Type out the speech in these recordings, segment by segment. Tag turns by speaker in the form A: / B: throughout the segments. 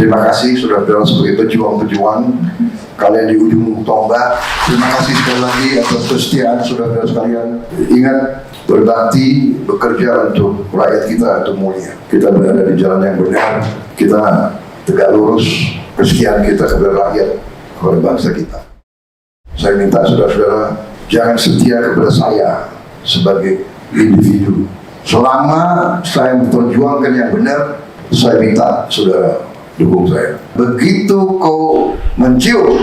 A: Terima kasih saudara-saudara sebagai pejuang-pejuang kalian di ujung tombak. Terima kasih sekali lagi atas kesetiaan saudara-saudara sekalian. Ingat, berbakti, bekerja untuk rakyat kita itu mulia. Kita berada di jalan yang benar, kita tegak lurus, kesetiaan kita kepada rakyat, kepada bangsa kita. Saya minta saudara-saudara jangan setia kepada saya sebagai individu. Selama saya memperjuangkan yang benar, saya minta saudara dukung saya. Begitu kau mencium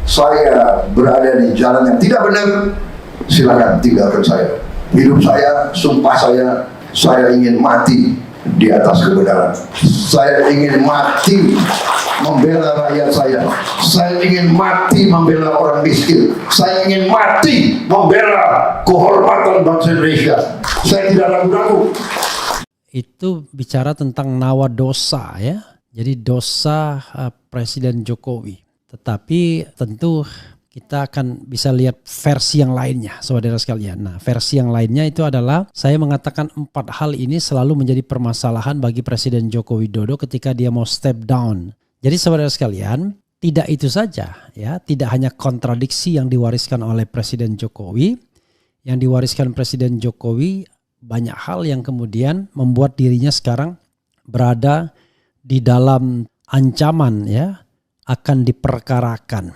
A: saya berada di jalan yang tidak benar, silakan tinggalkan saya. Hidup saya, sumpah saya ingin mati di atas kebenaran. Saya ingin mati membela rakyat saya. Saya ingin mati membela orang miskin. Saya ingin mati membela kehormatan bangsa Indonesia. Saya tidak ragu-ragu.
B: Itu bicara tentang nawa dosa ya. Jadi dosa Presiden Jokowi. Tetapi tentu kita akan bisa lihat versi yang lainnya, saudara sekalian. Nah, versi yang lainnya itu adalah saya mengatakan 4 hal ini selalu menjadi permasalahan bagi Presiden Joko Widodo ketika dia mau step down. Jadi saudara sekalian, tidak itu saja ya, tidak hanya kontradiksi yang diwariskan oleh Presiden Jokowi. Yang diwariskan Presiden Jokowi banyak hal yang kemudian membuat dirinya sekarang berada di dalam ancaman ya, akan diperkarakan.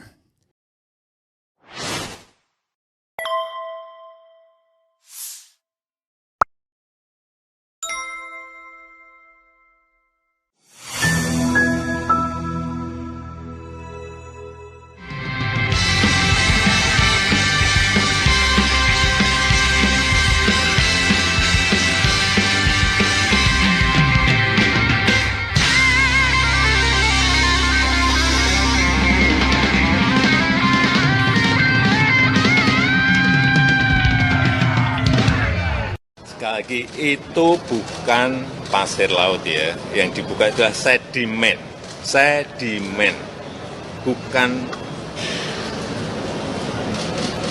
C: Sekali lagi, itu bukan pasir laut ya, yang dibuka adalah sedimen, bukan.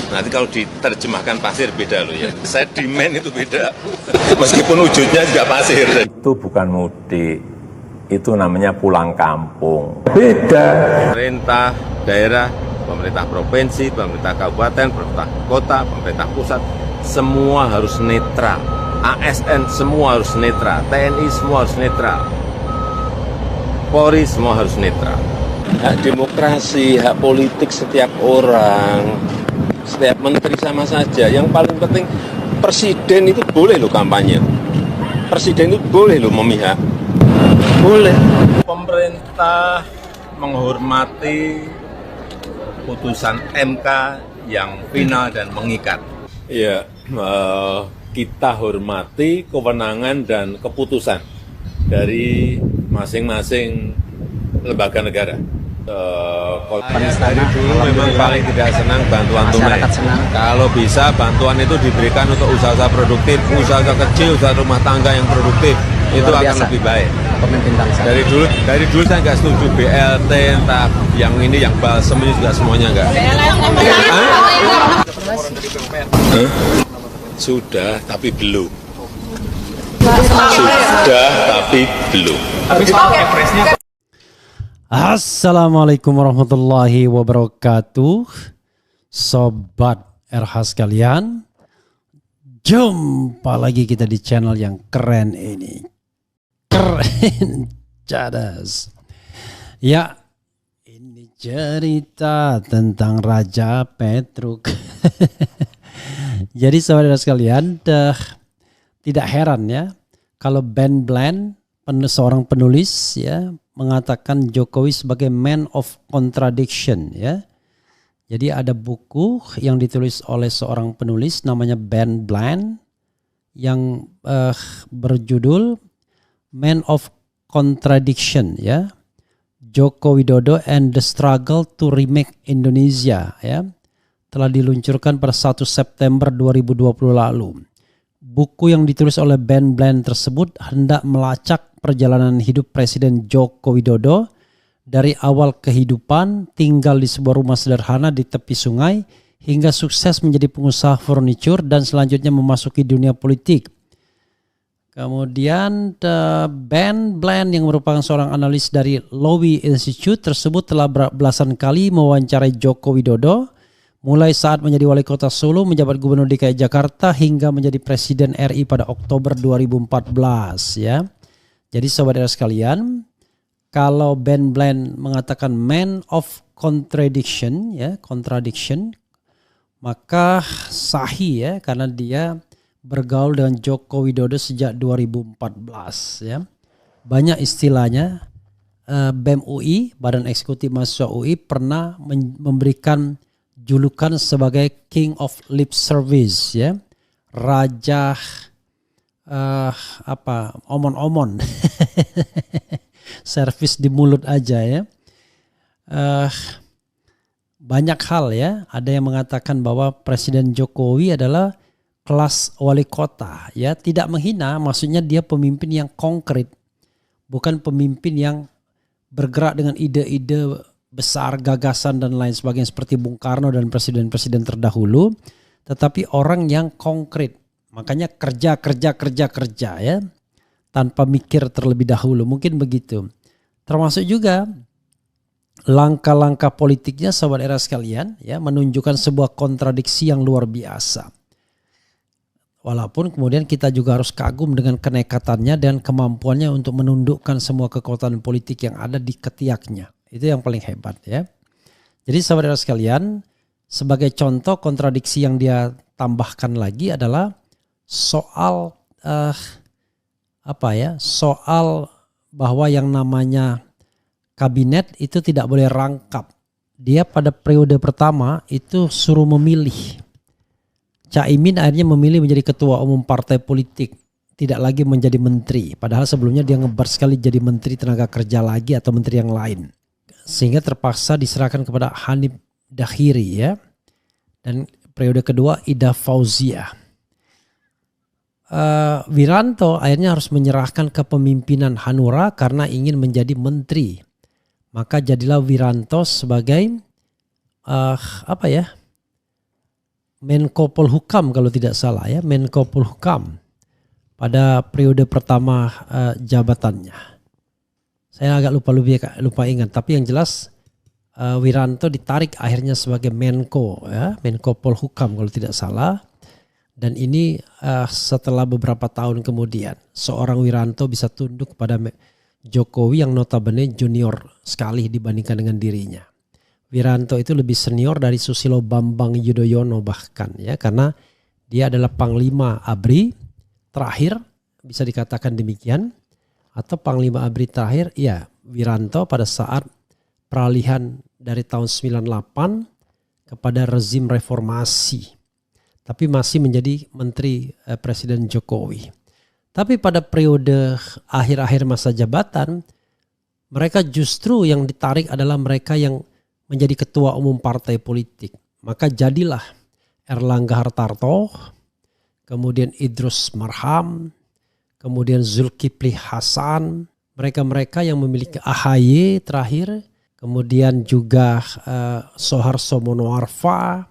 C: Nanti kalau diterjemahkan pasir beda loh ya, sedimen itu beda, meskipun wujudnya juga pasir.
D: Itu bukan mudik, itu namanya pulang kampung. Beda.
C: Pemerintah daerah, pemerintah provinsi, pemerintah kabupaten, pemerintah kota, pemerintah pusat, semua harus netral. ASN semua harus netral, TNI semua harus netral, Polri semua harus netral. Hak demokrasi, hak politik setiap orang, setiap menteri sama saja. Yang paling penting presiden itu boleh loh kampanye, presiden itu boleh loh memihak, boleh. Pemerintah menghormati putusan MK yang final dan mengikat. Ya, kita hormati kewenangan dan keputusan dari masing-masing lembaga negara. Dari dulu memang paling tidak senang bantuan tunai. Kalau bisa bantuan itu diberikan untuk usaha-usaha produktif, usaha kecil, usaha rumah tangga yang produktif, itu akan lebih baik. Dari dulu saya nggak setuju BLT, entah yang ini, yang balsem ini juga semuanya nggak. Sudah, tapi belum.
B: Assalamualaikum warahmatullahi wabarakatuh. Sobat RH sekalian, jumpa lagi kita di channel yang keren ini. Keren cadas. Ya, ini cerita tentang Raja Petruk. Jadi saudara sekalian, tidak heran ya kalau Ben Bland, seorang penulis ya, mengatakan Jokowi sebagai man of contradiction ya. Jadi ada buku yang ditulis oleh seorang penulis namanya Ben Bland yang berjudul Man of Contradiction ya. Joko Widodo and the Struggle to Remake Indonesia ya. Telah diluncurkan pada 1 September 2020 lalu. Buku yang ditulis oleh Ben Bland tersebut hendak melacak perjalanan hidup Presiden Joko Widodo dari awal kehidupan tinggal di sebuah rumah sederhana di tepi sungai hingga sukses menjadi pengusaha furniture dan selanjutnya memasuki dunia politik. Kemudian Ben Bland yang merupakan seorang analis dari Lowy Institute tersebut telah belasan kali mewawancarai Joko Widodo mulai saat menjadi wali kota Solo, menjabat gubernur DKI Jakarta hingga menjadi presiden RI pada Oktober 2014 ya. Jadi saudara sekalian, kalau Ben Bland mengatakan man of contradiction ya, maka sahih ya karena dia bergaul dengan Joko Widodo sejak 2014 ya. Banyak istilahnya. BEM UI, Badan Eksekutif Mahasiswa UI pernah memberikan julukan sebagai King of Lip Service ya. Raja omon-omon. Servis di mulut aja ya. Banyak hal ya. Ada yang mengatakan bahwa Presiden Jokowi adalah kelas wali kota ya, tidak menghina, maksudnya dia pemimpin yang konkret, bukan pemimpin yang bergerak dengan ide-ide besar, gagasan dan lain sebagainya seperti Bung Karno dan presiden-presiden terdahulu, tetapi orang yang konkret. Makanya kerja ya, tanpa mikir terlebih dahulu, mungkin begitu. Termasuk juga langkah-langkah politiknya sahabat era sekalian ya, menunjukkan sebuah kontradiksi yang luar biasa. Walaupun kemudian kita juga harus kagum dengan kenekatannya dan kemampuannya untuk menundukkan semua kekuatan politik yang ada di ketiaknya. Itu yang paling hebat ya. Jadi saudara sekalian, sebagai contoh kontradiksi yang dia tambahkan lagi adalah soal soal bahwa yang namanya kabinet itu tidak boleh rangkap. Dia pada periode pertama itu suruh memilih. Caimin akhirnya memilih menjadi ketua umum partai politik, tidak lagi menjadi menteri. Padahal sebelumnya dia ngebar sekali jadi menteri tenaga kerja lagi atau menteri yang lain. Sehingga terpaksa diserahkan kepada Hanif Dakhiri ya. Dan periode kedua Ida Fauzia. Wiranto akhirnya harus menyerahkan kepemimpinan Hanura karena ingin menjadi menteri. Maka jadilah Wiranto sebagai Menko Polhukam kalau tidak salah ya, Menko Polhukam pada periode pertama jabatannya. Saya agak lupa ingat, tapi yang jelas Wiranto ditarik akhirnya sebagai Menko ya, Menko Polhukam kalau tidak salah. Dan ini setelah beberapa tahun kemudian seorang Wiranto bisa tunduk pada Jokowi yang notabene junior sekali dibandingkan dengan dirinya. Wiranto itu lebih senior dari Susilo Bambang Yudhoyono bahkan ya, karena dia adalah Panglima ABRI terakhir, bisa dikatakan demikian, atau Panglima ABRI terakhir ya Wiranto pada saat peralihan dari tahun 98 kepada rezim reformasi, tapi masih menjadi menteri Presiden Jokowi. Tapi pada periode akhir-akhir masa jabatan, mereka justru yang ditarik adalah mereka yang menjadi ketua umum partai politik. Maka jadilah Erlangga Hartarto, kemudian Idrus Marham, kemudian Zulkifli Hasan, mereka-mereka yang memiliki AHY terakhir, kemudian juga Soeharto Monoarfa.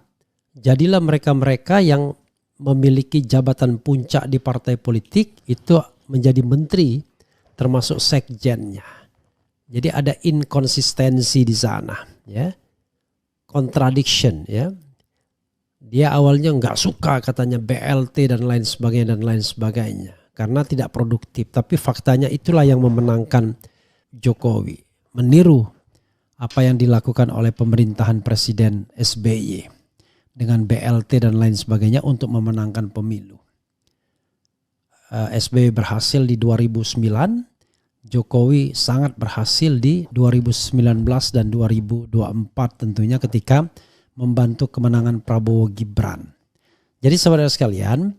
B: Jadilah mereka-mereka yang memiliki jabatan puncak di partai politik itu menjadi menteri termasuk sekjennya. Jadi ada inkonsistensi di sana ya. Contradiction ya. Dia awalnya nggak suka katanya BLT dan lain sebagainya karena tidak produktif, tapi faktanya itulah yang memenangkan Jokowi, meniru apa yang dilakukan oleh pemerintahan Presiden SBY dengan BLT dan lain sebagainya untuk memenangkan pemilu. SBY berhasil di 2009, Jokowi sangat berhasil di 2019 dan 2024 tentunya ketika membantu kemenangan Prabowo Gibran. Jadi saudara sekalian,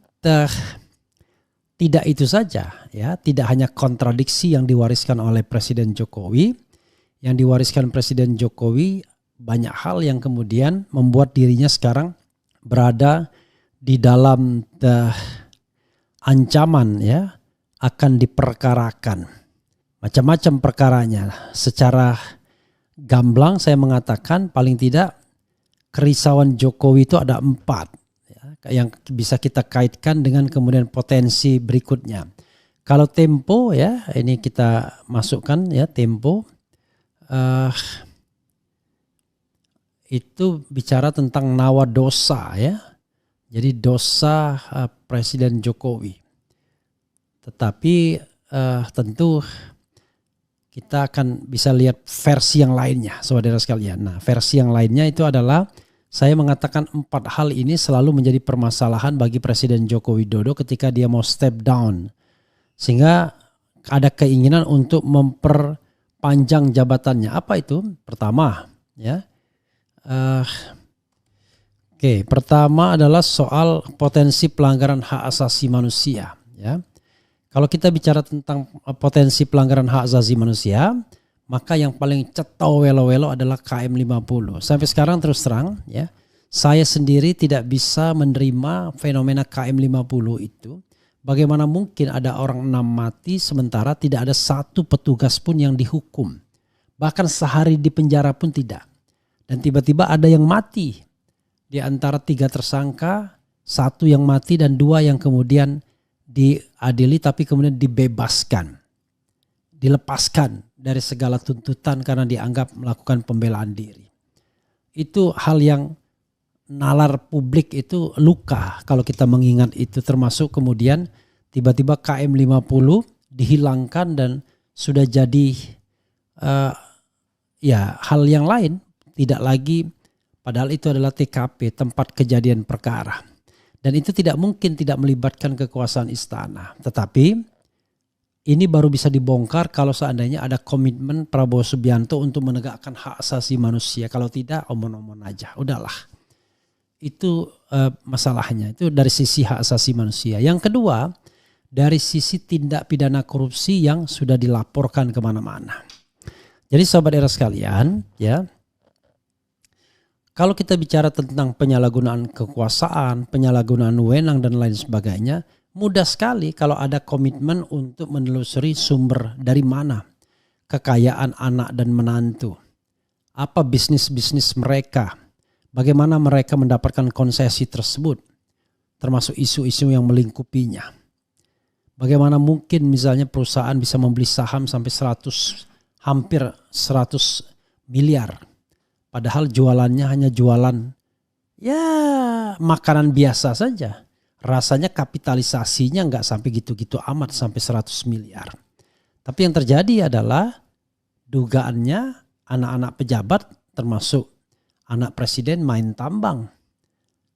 B: tidak itu saja ya, tidak hanya kontradiksi yang diwariskan oleh Presiden Jokowi. Yang diwariskan Presiden Jokowi banyak hal yang kemudian membuat dirinya sekarang berada di dalam ancaman ya, akan diperkarakan. Macam-macam perkaranya. Secara gamblang saya mengatakan paling tidak kerisauan Jokowi itu ada 4 ya, yang bisa kita kaitkan dengan kemudian potensi berikutnya. Kalau Tempo ya, ini kita masukkan ya Tempo. Itu bicara tentang nawa dosa ya. Jadi dosa Presiden Jokowi. Tetapi tentu kita akan bisa lihat versi yang lainnya, saudara sekalian. Nah, versi yang lainnya itu adalah saya mengatakan 4 hal ini selalu menjadi permasalahan bagi Presiden Joko Widodo ketika dia mau step down. Sehingga ada keinginan untuk memperpanjang jabatannya. Apa itu? Pertama ya. Pertama adalah soal potensi pelanggaran hak asasi manusia. Ya, kalau kita bicara tentang potensi pelanggaran hak asasi manusia, maka yang paling cetau welo-welo adalah KM50. Sampai sekarang terus terang, ya, saya sendiri tidak bisa menerima fenomena KM50 itu. Bagaimana mungkin ada orang 6 mati sementara tidak ada satu petugas pun yang dihukum, bahkan sehari di penjara pun tidak. Dan tiba-tiba ada yang mati. Di antara 3 tersangka, 1 yang mati dan 2 yang kemudian diadili tapi kemudian dibebaskan. Dilepaskan dari segala tuntutan karena dianggap melakukan pembelaan diri. Itu hal yang nalar publik itu luka kalau kita mengingat itu, termasuk kemudian tiba-tiba KM50 dihilangkan dan sudah jadi hal yang lain. Tidak lagi, padahal itu adalah TKP, tempat kejadian perkara. Dan itu tidak mungkin tidak melibatkan kekuasaan istana. Tetapi ini baru bisa dibongkar kalau seandainya ada komitmen Prabowo Subianto untuk menegakkan hak asasi manusia. Kalau tidak, omong-omong aja, udahlah. Itu masalahnya, itu dari sisi hak asasi manusia. Yang kedua, dari sisi tindak pidana korupsi yang sudah dilaporkan kemana-mana. Jadi sahabat era sekalian, ya, kalau kita bicara tentang penyalahgunaan kekuasaan, penyalahgunaan wewenang dan lain sebagainya, mudah sekali kalau ada komitmen untuk menelusuri sumber dari mana kekayaan anak dan menantu. Apa bisnis-bisnis mereka, bagaimana mereka mendapatkan konsesi tersebut, termasuk isu-isu yang melingkupinya. Bagaimana mungkin misalnya perusahaan bisa membeli saham sampai hampir 100 miliar. Padahal jualannya hanya jualan ya makanan biasa saja. Rasanya kapitalisasinya nggak sampai gitu-gitu amat sampai 100 miliar. Tapi yang terjadi adalah dugaannya anak-anak pejabat termasuk anak presiden main tambang.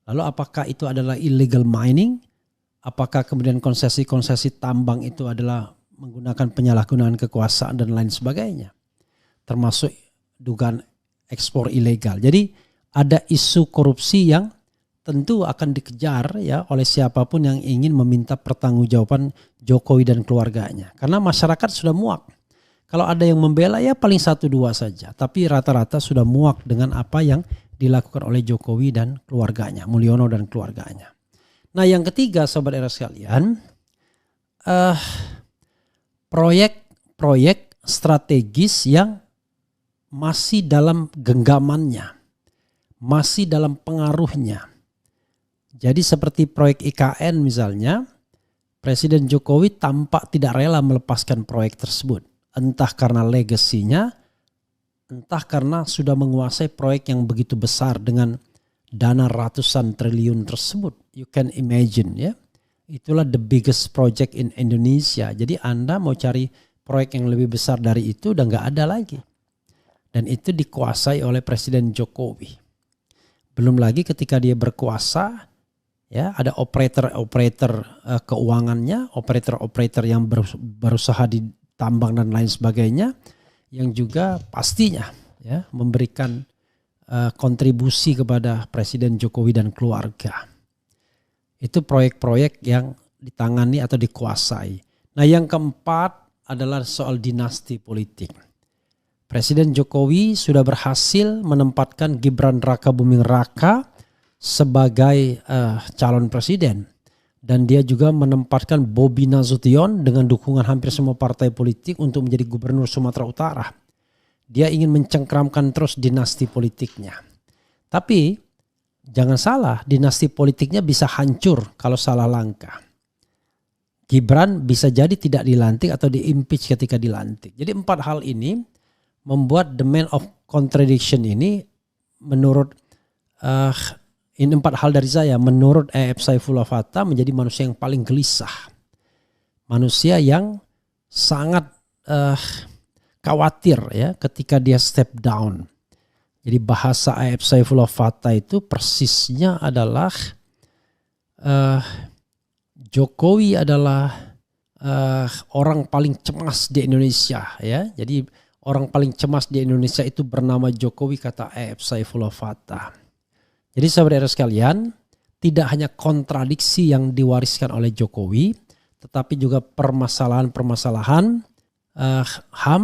B: Lalu apakah itu adalah illegal mining? Apakah kemudian konsesi-konsesi tambang itu adalah menggunakan penyalahgunaan kekuasaan dan lain sebagainya? Termasuk dugaan ekspor ilegal. Jadi ada isu korupsi yang tentu akan dikejar ya oleh siapapun yang ingin meminta pertanggungjawaban Jokowi dan keluarganya. Karena masyarakat sudah muak. Kalau ada yang membela ya paling 1-2 saja. Tapi rata-rata sudah muak dengan apa yang dilakukan oleh Jokowi dan keluarganya. Mulyono dan keluarganya. Nah yang ketiga sobat era sekalian. Proyek-proyek strategis yang masih dalam genggamannya, masih dalam pengaruhnya. Jadi seperti proyek IKN misalnya, Presiden Jokowi tampak tidak rela melepaskan proyek tersebut. Entah karena legasinya, entah karena sudah menguasai proyek yang begitu besar dengan dana ratusan triliun tersebut. You can imagine ya, itulah the biggest project in Indonesia. Jadi Anda mau cari proyek yang lebih besar dari itu udah gak ada lagi. Dan itu dikuasai oleh Presiden Jokowi. Belum lagi ketika dia berkuasa, ya ada operator keuangannya, operator yang berusaha di tambang dan lain sebagainya, yang juga pastinya ya memberikan kontribusi kepada Presiden Jokowi dan keluarga. Itu proyek-proyek yang ditangani atau dikuasai. Nah yang keempat adalah soal dinasti politik. Presiden Jokowi sudah berhasil menempatkan Gibran Rakabuming Raka sebagai calon presiden. Dan dia juga menempatkan Bobi Nasution dengan dukungan hampir semua partai politik untuk menjadi gubernur Sumatera Utara. Dia ingin mencengkramkan terus dinasti politiknya. Tapi jangan salah, dinasti politiknya bisa hancur kalau salah langkah. Gibran bisa jadi tidak dilantik atau di-impeach ketika dilantik. Jadi 4 hal ini membuat the man of contradiction ini menurut ini 4 hal dari saya, menurut E.F. Saifullah Fattah menjadi manusia yang paling gelisah. Manusia yang sangat khawatir ya ketika dia step down. Jadi bahasa E.F. Saifullah Fattah itu persisnya adalah Jokowi adalah orang paling cemas di Indonesia ya. Jadi orang paling cemas di Indonesia itu bernama Jokowi, kata E.F. Saifullah Fattah. Jadi saudara sekalian, tidak hanya kontradiksi yang diwariskan oleh Jokowi, tetapi juga permasalahan-permasalahan HAM,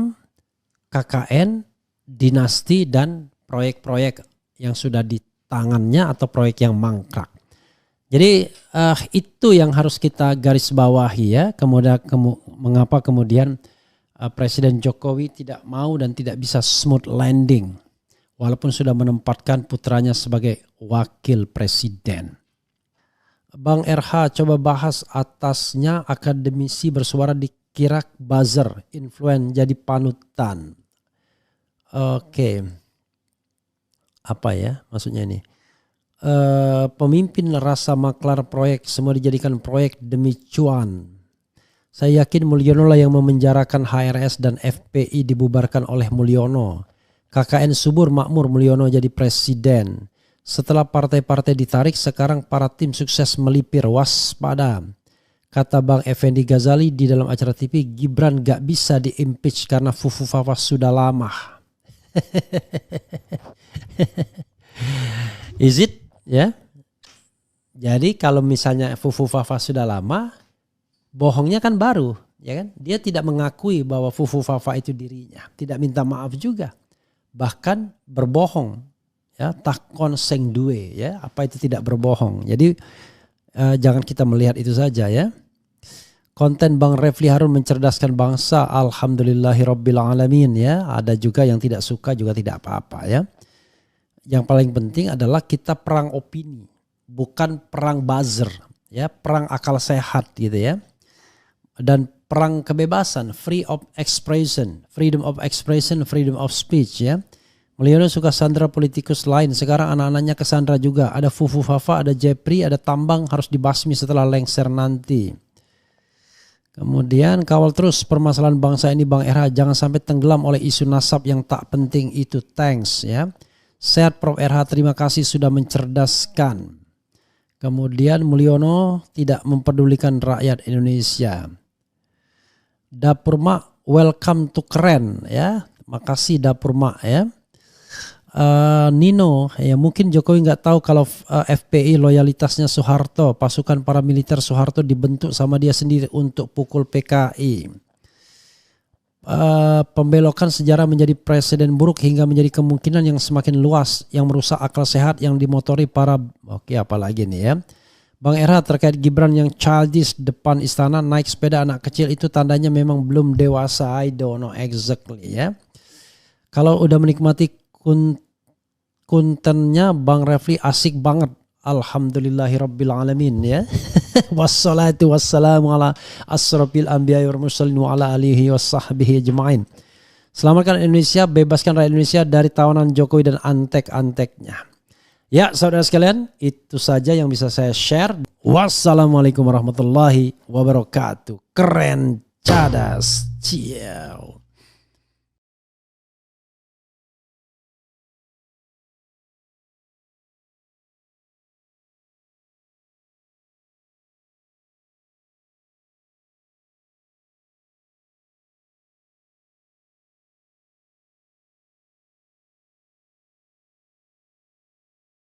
B: KKN, dinasti, dan proyek-proyek yang sudah di tangannya atau proyek yang mangkrak. Jadi itu yang harus kita garis bawahi ya. Mengapa kemudian Presiden Jokowi tidak mau dan tidak bisa smooth landing walaupun sudah menempatkan putranya sebagai wakil presiden. Bang RH coba bahas atasnya, akademisi bersuara dikira buzzer, influen jadi panutan. Oke. Apa ya maksudnya ini? Pemimpin rasa maklar proyek semua dijadikan proyek demi cuan. Saya yakin Mulyono lah yang memenjarakan HRS dan FPI dibubarkan oleh Mulyono. KKN subur makmur, Mulyono jadi presiden. Setelah partai-partai ditarik, sekarang para tim sukses melipir, waspada. Kata Bang Effendi Ghazali di dalam acara TV, Gibran gak bisa di-impeach karena Fufu Fafa sudah lama. Is it? Ya. Jadi kalau misalnya Fufu Fafa sudah lama, bohongnya kan baru, ya kan? Dia tidak mengakui bahwa Fufu Fafa itu dirinya, tidak minta maaf juga, bahkan berbohong. Ya, takon seng duwe, ya, apa itu tidak berbohong. Jadi jangan kita melihat itu saja ya. Konten Bang Refli Harun mencerdaskan bangsa, alhamdulillahirabbil alamin ya. Ada juga yang tidak suka, juga tidak apa-apa ya. Yang paling penting adalah kita perang opini, bukan perang buzzer, ya, perang akal sehat gitu ya. Dan perang kebebasan, freedom of expression, freedom of speech ya. Mulyono suka sandra politikus lain, sekarang anak-anaknya kesandra juga. Ada Fufu Fafa, ada Jepri, ada Tambang harus dibasmi setelah lengser nanti. Kemudian kawal terus permasalahan bangsa ini Bang RH, jangan sampai tenggelam oleh isu nasab yang tak penting itu. Thanks ya. Sehat Prof RH, terima kasih sudah mencerdaskan. Kemudian Mulyono tidak mempedulikan rakyat Indonesia. Dapur Mak, welcome to keren ya. Makasih Dapur Mak ya. Nino ya, mungkin Jokowi nggak tahu kalau FPI loyalitasnya Soeharto, pasukan paramiliter Soeharto dibentuk sama dia sendiri untuk pukul PKI. Pembelokan sejarah menjadi presiden buruk hingga menjadi kemungkinan yang semakin luas yang merusak akal sehat yang dimotori para apalagi nih ya. Bang RH terkait Gibran yang childish depan istana naik sepeda anak kecil, itu tandanya memang belum dewasa. I don't know exactly ya. Kalau udah menikmati kontennya Bang Refli asik banget. Alhamdulillahirabbil alamin ya. Wassalatu wassalamu ala asrofil anbiya'i wal mursalin wa ala alihi washabbihi ajma'in. Selamatkan Indonesia, bebaskan rakyat Indonesia dari tawanan Jokowi dan antek-anteknya. Ya saudara sekalian, itu saja yang bisa saya share. Wassalamualaikum warahmatullahi wabarakatuh. Keren, cadas, ciao.